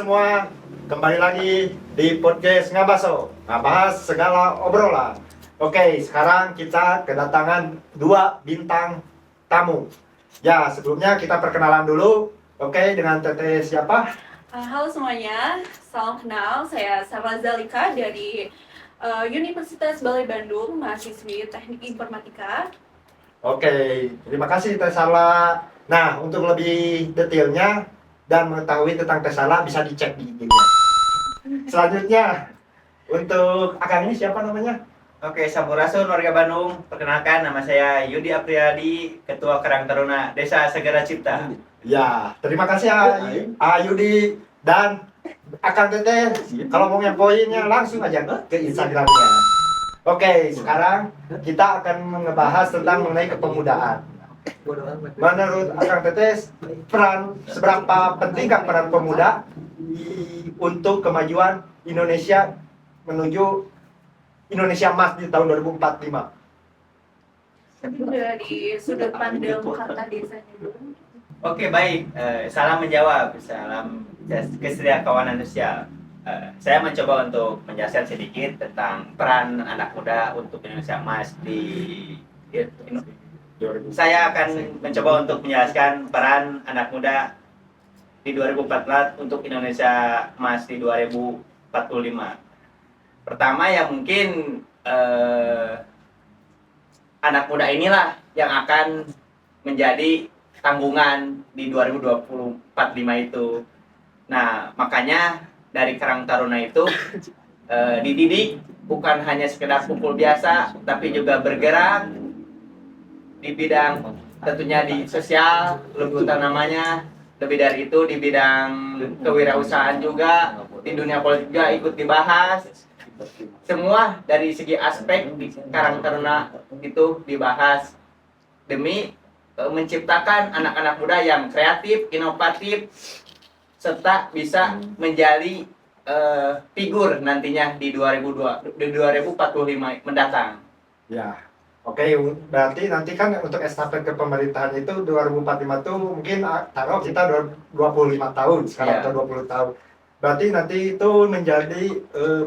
semua, kembali lagi di podcast Ngabaso, ngabahas segala obrolan. Oke, sekarang kita kedatangan dua bintang tamu. Ya, sebelumnya kita perkenalan dulu. Oke, dengan Teteh siapa? Halo semuanya, salam kenal. Saya Sarah Zalika dari Universitas Balai Bandung, mahasiswi Teknik Informatika. Oke, terima kasih Teh Sala. Nah, untuk lebih detailnya dan mengetahui tentang Teh Sala bisa dicek di IG-nya. Selanjutnya, untuk Akang ini siapa namanya? Oke, Sampurasun warga Bandung. Perkenalkan, nama saya Yudi Apriyadi, Ketua Karang Taruna Desa Segara Cipta. Ya, terima kasih Ayudi dan Akang Teteh. Kalau mau ngepoinnya langsung aja ke Instagramnya. Oke, sekarang kita akan ngebahas tentang mengenai kepemudaan. Menurut Akang Teteh, seberapa pentingkah peran pemuda untuk kemajuan Indonesia menuju Indonesia Emas di tahun 2045? Dari sudut pandang kata desanya dulu. Oke, baik. Salam menjawab. Salam kesetiakawanan sosial. Saya mencoba untuk menjelaskan sedikit tentang peran anak muda untuk Indonesia Emas Saya akan mencoba untuk menjelaskan peran anak muda di 2044 untuk Indonesia Emas di 2045. Pertama ya mungkin anak muda inilah yang akan menjadi tanggungan di 2045 itu. Nah, makanya dari Karang Taruna itu dididik bukan hanya sekedar kumpul biasa, tapi juga bergerak di bidang tentunya di sosial, lebih utamanya lebih dari itu di bidang kewirausahaan juga, di dunia politik juga ikut dibahas. Semua dari segi aspek di Karang Taruna itu dibahas demi menciptakan anak-anak muda yang kreatif, inovatif, serta bisa menjadi figur nantinya di 2045 mendatang. Ya, oke. Berarti nanti kan untuk estafet kepemerintahan itu 2045 tuh mungkin taruh kita 25 tahun sekarang Ya. atau 20 tahun. Berarti nanti itu menjadi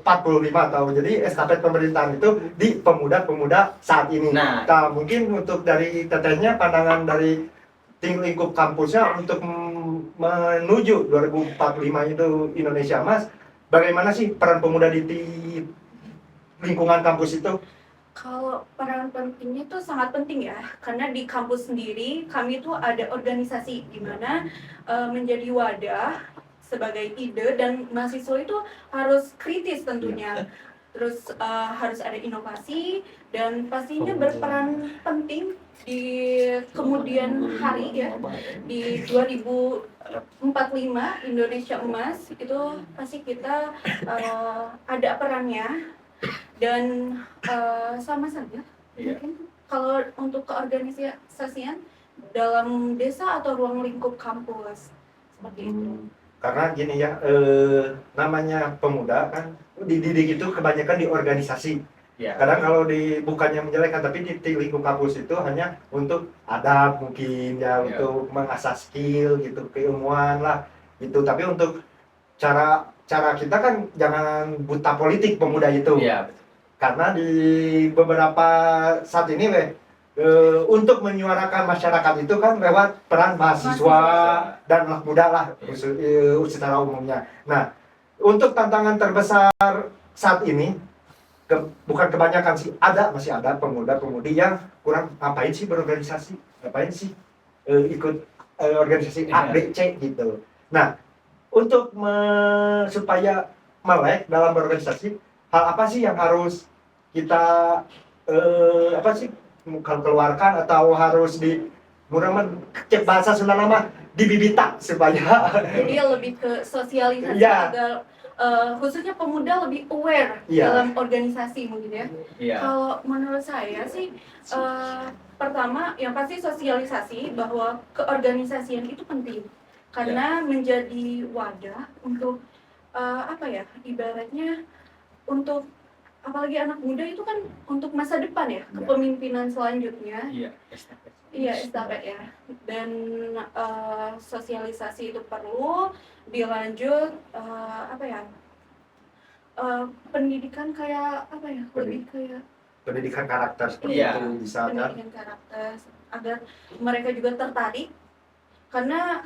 45 tahun. Jadi estafet pemerintahan itu di pemuda-pemuda saat ini. Nah. Mungkin untuk dari tetehnya pandangan dari tim lingkup kampusnya untuk menuju 2045 itu Indonesia Emas, bagaimana sih peran pemuda di lingkungan kampus itu? Kalau peran pentingnya itu sangat penting ya, karena di kampus sendiri kami itu ada organisasi di mana menjadi wadah sebagai ide, dan mahasiswa itu harus kritis tentunya. Terus harus ada inovasi dan pastinya berperan penting di kemudian hari ya, di 2045 Indonesia Emas itu pasti kita ada perannya. Dan sama saja mungkin kalau untuk keorganisasian dalam desa atau ruang lingkup kampus seperti itu. Karena gini ya, namanya pemuda kan dididik itu kebanyakan di organisasi. Ya. Kadang kalau bukannya menjelekkan, tapi di lingkup kampus itu hanya untuk adab mungkin ya, untuk mengasah skill gitu, keilmuan lah gitu. Tapi untuk cara kita kan jangan buta politik pemuda itu. Iya. Karena di beberapa saat ini untuk menyuarakan masyarakat itu kan lewat peran mahasiswa dan anak muda lah secara umumnya. Nah, untuk tantangan terbesar saat ini bukan kebanyakan sih, masih ada pemuda-pemudi yang kurang ngapain sih berorganisasi, ngapain sih ikut organisasi A, B, C gitu. Nah, untuk supaya melek dalam berorganisasi, hal apa sih yang harus kita keluarkan atau harus cek bahasa Sunda nama dibibita supaya Jadi lebih ke sosialisasi Ya. agar khususnya pemuda lebih aware Ya. dalam organisasi mungkin ya. Iya. Kalau menurut saya sih pertama yang pasti sosialisasi bahwa keorganisasian itu penting karena menjadi wadah untuk ibaratnya untuk apalagi anak muda itu kan untuk masa depan ya, kepemimpinan selanjutnya. Iya. Iya, estafet ya. Dan sosialisasi itu perlu dilanjut apa ya? Pendidikan kayak apa ya? Lebih kayak Pendidikan karakter seperti Iya. itu bisa kan? pendidikan karakter agar mereka juga tertarik karena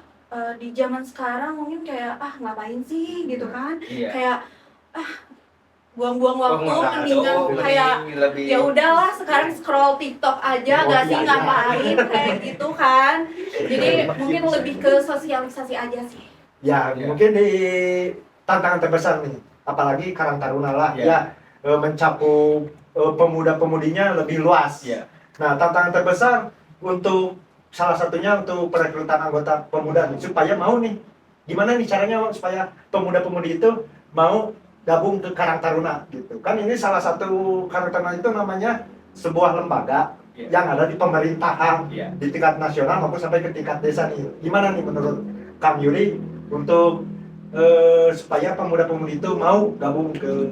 di zaman sekarang mungkin kayak ngapain sih gitu kan? Iya. Kayak buang-buang waktu Buang-buang mendingan waktu, kayak lebih ya udahlah sekarang scroll TikTok aja gak sih Iya, ngapain kayak gitu kan. Jadi mungkin lebih ke sosialisasi aja sih. Ya, Iya. mungkin di tantangan terbesar nih, apalagi Karang Taruna lah, Iya. ya mencakup pemuda-pemudinya lebih luas. Iya. Nah, tantangan terbesar untuk salah satunya untuk perekrutan anggota pemuda nih, supaya mau nih, gimana nih caranya supaya pemuda-pemudi itu mau gabung ke Karang Taruna gitu. Kan ini salah satu Karang Taruna itu namanya sebuah lembaga Iya. yang ada di pemerintahan Iya. di tingkat nasional maupun sampai ke tingkat desa nih. Gimana nih menurut Kang Yuri untuk supaya pemuda-pemudi itu mau gabung ke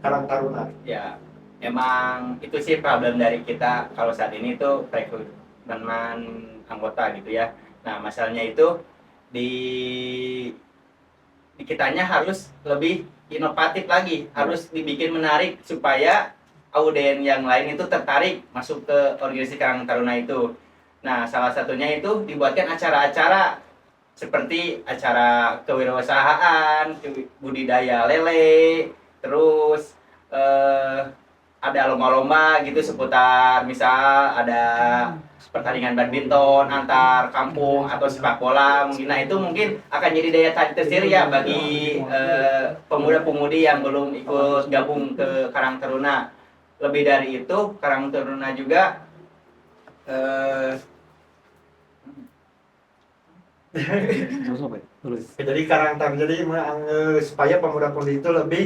Karang Taruna? Ya, emang itu sih problem dari kita kalau saat ini tuh rekrutmen anggota gitu ya. Nah, masalahnya itu di kitanya harus lebih inovatif lagi, harus dibikin menarik supaya audien yang lain itu tertarik masuk ke organisasi Karang Taruna itu. Nah, salah satunya itu dibuatkan acara-acara seperti acara kewirausahaan, budidaya lele, terus ada lomba-lomba gitu seputar misal ada pertandingan badminton antar kampung atau sepak bola mungkin. Nah, itu mungkin akan jadi daya tarik tersendiri ya bagi pemuda-pemudi yang belum ikut gabung ke Karang Taruna. Lebih dari itu, Karang Taruna juga Jadi Karang Taruna jadi supaya pemuda-pemudi itu lebih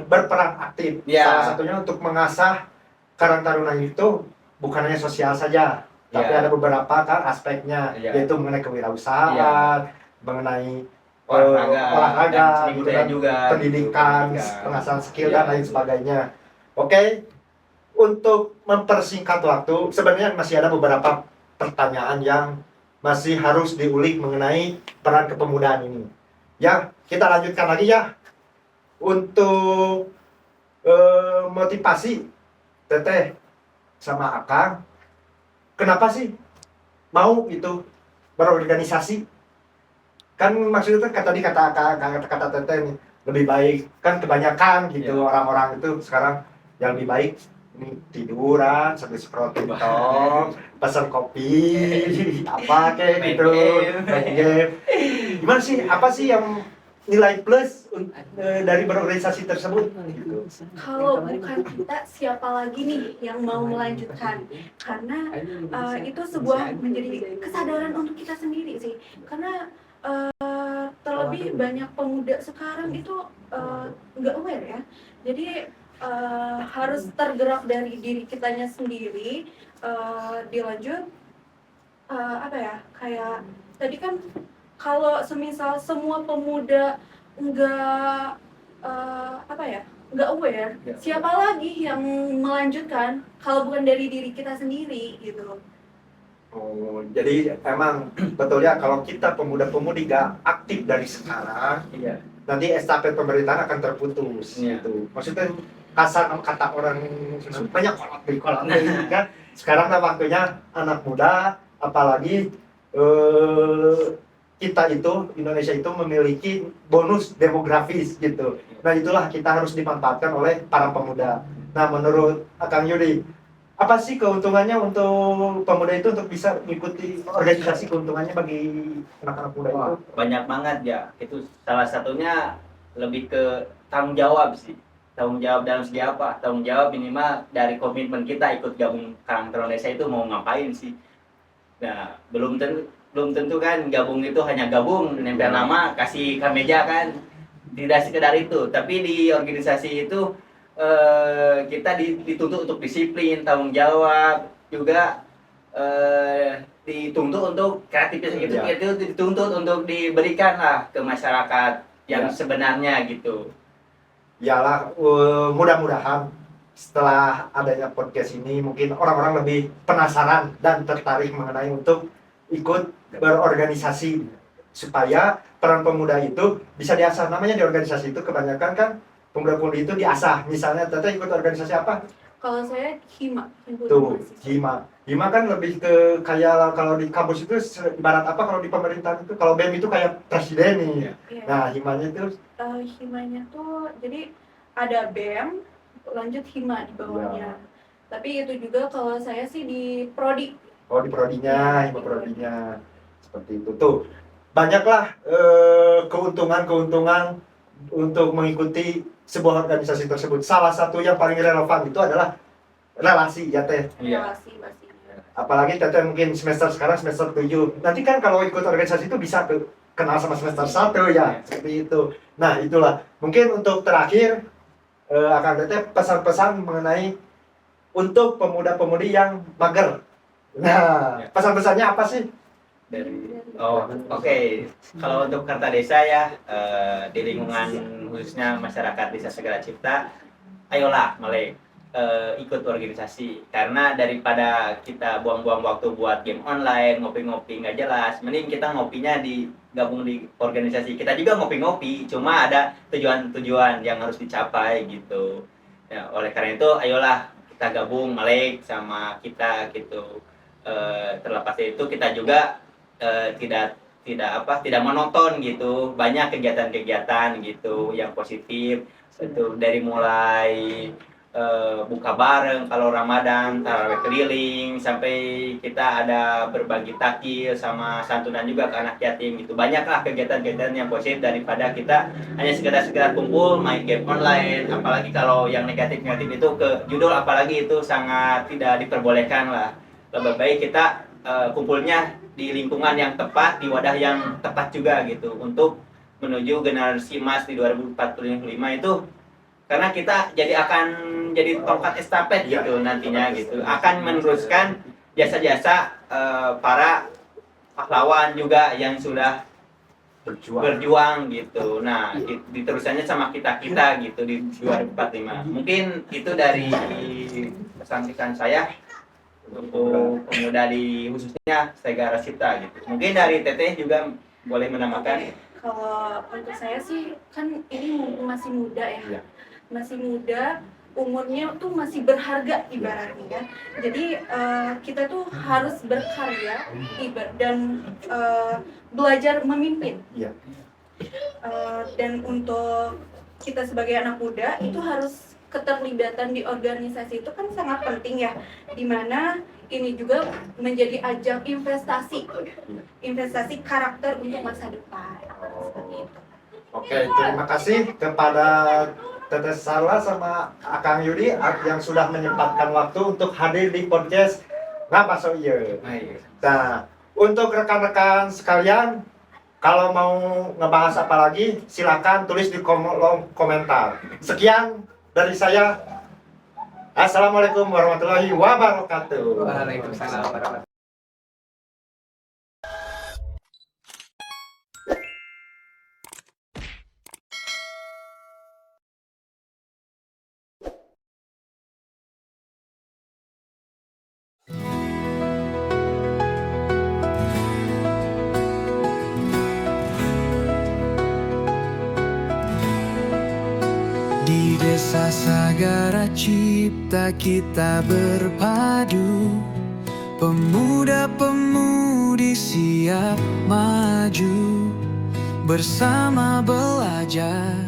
berperan aktif. Ya. Salah satunya untuk mengasah Karang Taruna itu bukan hanya sosial saja, tapi Ya. ada beberapa kan aspeknya, Ya. yaitu mengenai kewirausahaan, mengenai olahraga dan seni gitu budaya kan, juga, pendidikan, pendidikan. pengasahan skill Ya. dan lain sebagainya. Oke, untuk mempersingkat waktu, sebenarnya masih ada beberapa pertanyaan yang masih harus diulik mengenai peran kepemudaan ini. Ya, kita lanjutkan lagi ya. Untuk motivasi Teteh sama Akang, kenapa sih mau itu berorganisasi? Kan maksudnya kan tadi kata Teteh nih, lebih baik kan kebanyakan gitu Ya. orang-orang itu sekarang yang lebih baik ini tiduran sambil scroll TikTok, pesan kopi, apa kayak Main gitu, game. main game. Gimana sih? Apa sih yang nilai plus dari berorganisasi tersebut? Gitu. Kalau bukan kita, siapa lagi nih yang mau melanjutkan? Karena itu sebuah menjadi kesadaran untuk kita sendiri sih. Karena terlebih banyak pemuda sekarang itu nggak aware ya. Jadi harus tergerak dari diri kitanya sendiri. Dilanjut apa ya? Kayak tadi kan kalau semisal semua pemuda nggak nggak aware, Ya. siapa lagi yang melanjutkan kalau bukan dari diri kita sendiri gitu. Oh, jadi emang betul ya kalau kita pemuda-pemudi gak aktif dari sekarang, Iya. nanti estafet pemerintahan akan terputus Iya. gitu. Maksudnya kasar kata orang banyak kolot kan. Sekarang lah waktunya anak muda, apalagi kita itu Indonesia itu memiliki bonus demografis gitu. Nah, itulah kita harus dimanfaatkan oleh para pemuda. Nah, menurut Kang Yudi, apa sih keuntungannya untuk pemuda itu untuk bisa mengikuti organisasi, keuntungannya bagi anak-anak muda itu? Wah, banyak banget ya. Itu salah satunya lebih ke tanggung jawab sih. Tanggung jawab dalam segi apa? Tanggung jawab minimal dari komitmen kita ikut gabung Karang Taruna Desa itu mau ngapain sih. Nah, belum tentu kan gabung itu hanya gabung, nempel nama, kasih kemeja kan. Tidak sekedar itu, tapi di organisasi itu kita dituntut untuk disiplin, tanggung jawab, juga dituntut untuk kreativitas itu dituntut untuk diberikan lah ke masyarakat yang Ya. sebenarnya gitu. Yalah, mudah-mudahan setelah adanya podcast ini mungkin orang-orang lebih penasaran dan tertarik mengenai untuk ikut berorganisasi supaya peran pemuda itu bisa diasah. Namanya di organisasi itu kebanyakan kan pemuda-pemudi itu diasah. Misalnya Teteh ikut organisasi apa? Kalau saya HIMA, himpunan Tuh, mahasiswa. Hima kan lebih ke kayak kalau di kampus itu ibarat apa kalau di pemerintahan itu, kalau BEM itu kayak presiden nih. Iya. Nah, himanya itu Himanya tuh jadi ada BEM, lanjut HIMA di bawahnya. Iya. Tapi itu juga kalau saya sih di prodi. di prodinya, hima prodinya. Seperti itu tuh. Banyaklah keuntungan-keuntungan untuk mengikuti sebuah organisasi tersebut. Salah satu yang paling relevan itu adalah relasi ya Teh. Relasi pastinya. Apalagi Teteh mungkin semester sekarang semester 7. Nanti kan kalau ikut organisasi itu bisa tuh kenal sama semester 1 ya, seperti itu. Nah, itulah. Mungkin untuk terakhir akan Teteh pesan-pesan mengenai untuk pemuda-pemudi yang mager. Nah, pesan-pesannya apa sih? Oke. Kalau untuk Karta Desa ya, di lingkungan khususnya masyarakat Desa Segara Cipta, ayolah mulai ikut organisasi, karena daripada kita buang-buang waktu buat game online, ngopi-ngopi nggak jelas, mending kita ngopinya gabung di organisasi. Kita juga ngopi-ngopi, cuma ada tujuan-tujuan yang harus dicapai gitu. Ya, oleh karena itu ayolah kita gabung melek sama kita gitu. Terlepas dari itu kita juga tidak monoton gitu, banyak kegiatan-kegiatan gitu yang positif itu, dari mulai buka bareng kalau Ramadan, tarawih keliling, sampai kita ada berbagi takjil sama santunan juga ke anak yatim gitu. Banyaklah kegiatan-kegiatan yang positif daripada kita hanya sekedar kumpul main game online. Apalagi kalau yang negatif-negatif itu ke judul, apalagi itu sangat tidak diperbolehkan lah. Lebih baik kita kumpulnya di lingkungan yang tepat, di wadah yang tepat juga gitu, untuk menuju generasi emas di 2045 itu, karena kita akan jadi tongkat estafet gitu nantinya gitu, akan meneruskan jasa-jasa para pahlawan juga yang sudah berjuang gitu. Nah, diterusannya sama kita gitu di 2045. Mungkin itu dari pesan saya untuk pemuda di khususnya Segara Cipta gitu. Mungkin dari Teteh juga boleh menambahkan. Kalau untuk saya sih kan ini mumpung masih muda ya. Iya. Masih muda, umurnya tuh masih berharga ibaratnya kan. Jadi kita tuh harus berkarya dan belajar memimpin. Iya. Dan untuk kita sebagai anak muda itu harus keterlibatan di organisasi itu kan sangat penting ya, dimana ini juga menjadi ajang investasi karakter untuk masa depan. Seperti itu. Oke, terima kasih kepada Teteh Sarla sama Akang Yudi yang sudah menyempatkan waktu untuk hadir di podcast Ngapa So Ieu. Nah, untuk rekan-rekan sekalian, kalau mau ngebahas apa lagi, silakan tulis di kolom komentar. Sekian dari saya. Assalamualaikum warahmatullahi wabarakatuh. Waalaikumsalam warahmatullahi. Di Desa Sagara Cipta kita berpadu, pemuda-pemudi siap maju, bersama belajar